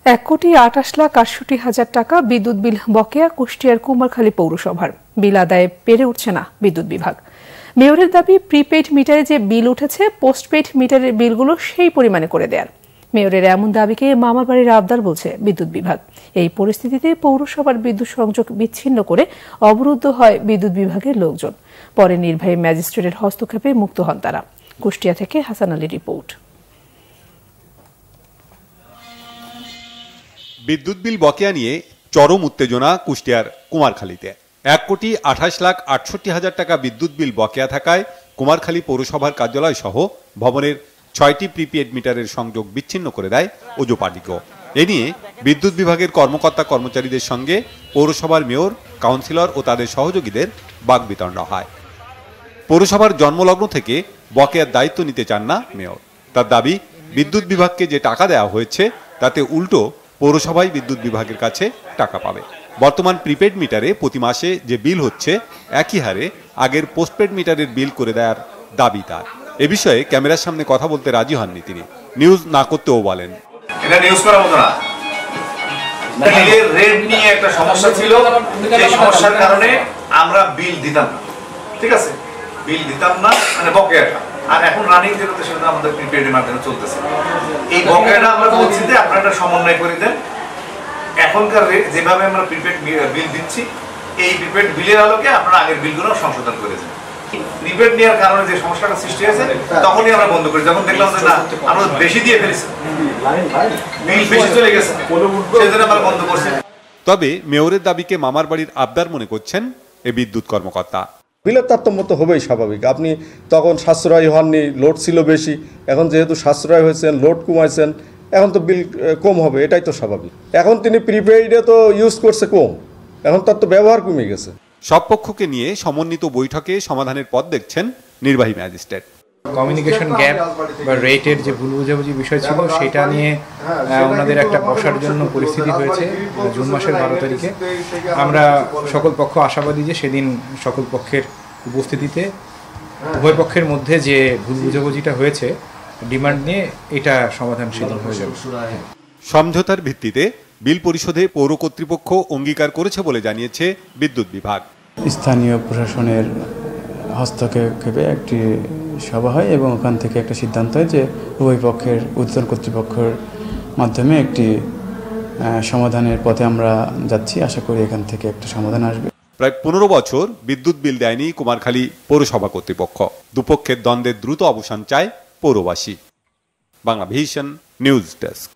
1,28,68,000 টাকা বিদ্যুৎ বিল বকেয়া কুষ্টিয়ার কুমারখালী পৌরসভার। বিল আদায়ে পেরে উঠছে না বিদ্যুৎ বিভাগ। মেয়রের দাবি, প্রিপেইড মিটারে যে বিল উঠেছে পোস্টপেইড মিটারের বিলগুলো সেই পরিমাণে করে দেয়ার। মেয়রের এমন দাবিকে মামার বাড়ির আবদার বলছে বিদ্যুৎ বিভাগ। এই পরিস্থিতিতে পৌরসভার বিদ্যুৎ সংযোগ বিচ্ছিন্ন করে অবরুদ্ধ হয় বিদ্যুৎ বিভাগের লোকজন। পরে নির্বাহী ম্যাজিস্ট্রেটের হস্তক্ষেপে মুক্ত হন তারা। কুষ্টিয়া থেকে হাসান আলীর রিপোর্ট। বিদ্যুৎ বিল বকেয়া নিয়ে চরম উত্তেজনা কুষ্টিয়ার কুমারখালীতে। 1,28,68,000 টাকা বিদ্যুৎ বিল বকেয়া থাকায় কুমারখালী পৌরসভার কার্যালয় সহ ভবনের 6টি প্রিপেইড মিটারের সংযোগ বিচ্ছিন্ন করে দেয় ওজোপার্টিকো। এ নিয়ে বিদ্যুৎ বিভাগের কর্মকর্তা কর্মচারীদের সঙ্গে পৌরসভার মেয়র, কাউন্সিলর ও তাদের সহযোগীদের বাকবিতণ্ডা হয়। পৌরসভার জন্মলগ্ন থেকে বকেয়ার দায়িত্ব নিতে চান না মেয়র। তার দাবি, বিদ্যুৎ বিভাগকে যে টাকা দেওয়া হয়েছে তাতে উল্টো পৌরসভাই বিদ্যুৎ বিভাগের কাছে টাকা পাবে। বর্তমান প্রিপেড মিটারে প্রতি মাসে যে বিল হচ্ছে একই হারে আগের পোস্টপেড মিটারের বিল করে দেওয়ার দাবি তার। এ বিষয়ে ক্যামেরার সামনে কথা বলতে রাজি হননি তিনি। নিউজ না করতেও বলেন, এটা নিউজ করার মতো না। বিলের রেট নিয়ে একটা সমস্যা ছিল, সেই সমস্যার কারণে আমরা বিল দিতাম না। ঠিক আছে, বিল দিতাম না মানে বকেয়াটা। আর এখন রানিং যেটা সেটা আমাদের প্রিপেডের মাধ্যমে চলতেছে। এই বকেয়াটা আমরা বলছি যে আপনারা একটা সমন্বয় করে দেন। এখনকার যেভাবে আমরা প্রিপেড বিল দিচ্ছি, এই প্রিপেড বিলের আলোকে আপনারা আগের বিলগুলো সংশোধন করে দেন। প্রিপেড নেওয়ার কারণে যে সমস্যাটা সৃষ্টি হয়েছে তখনই আমরা বন্ধ করি, যখন দেখলাম যে না আমরা বেশি দিয়ে ফেলেছি, বিল বেশি চলে গেছে, সেজন্য আমরা বন্ধ করছি। তবে মেয়রের দাবিকে মামার বাড়ির আবদার মনে করছেন এই বিদ্যুৎ কর্মকর্তা। বিলের তারতম্য তো হবেই স্বাভাবিক। আপনি তখন সাশ্রয়ী হননি, লোড ছিল বেশি। এখন যেহেতু সাশ্রয় হয়েছেন, লোড কমাইছেন, এখন তো বিল কম হবে, এটাই তো স্বাভাবিক। এখন তিনি প্রিপেইডে তো ইউজ করছে কম, এখন তার তো ব্যবহার কমে গেছে। সব পক্ষকে নিয়ে সমন্বিত বৈঠকে সমাধানের পথ দেখছেন নির্বাহী ম্যাজিস্ট্রেট। কমিউনিকেশন গ্যাপ বা রেটের যে ভুল বোঝাবুঝি বিষয় ছিল সেটা নিয়ে ওনাদের একটা বসার জন্য পরিস্থিতি হয়েছে জুন মাসের 12 তারিখে। আমরা সকল পক্ষ আশাবাদী যে সেদিন সকল পক্ষের উপস্থিতিতে উভয় পক্ষের মধ্যে যে ভুল বোঝাবুঝিটা হয়েছে ডিমান্ড নিয়ে এটা সমাধান সেদিন হয়ে যাবে। সমঝোতার ভিত্তিতে বিল পরিশোধে পৌর কর্তৃপক্ষ অঙ্গীকার করেছে বলে জানিয়েছে বিদ্যুৎ বিভাগ। স্থানীয় প্রশাসনের হস্তক্ষেপে একটি সভা হয় এবং ওখান থেকে একটা সিদ্ধান্ত হয় যে উভয় পক্ষের ঊর্ধ্বতন কর্তৃপক্ষের মাধ্যমে একটি সমাধানের পথে আমরা যাচ্ছি। আশা করি এখান থেকে একটা সমাধান আসবে। প্রায় 15 বছর বিদ্যুৎ বিল দেয়নি কুমারখালী পৌরসভা কর্তৃপক্ষ। দুপক্ষের দ্বন্দ্বের দ্রুত অবসান চায় পৌরবাসী। Bangla Vision News desk.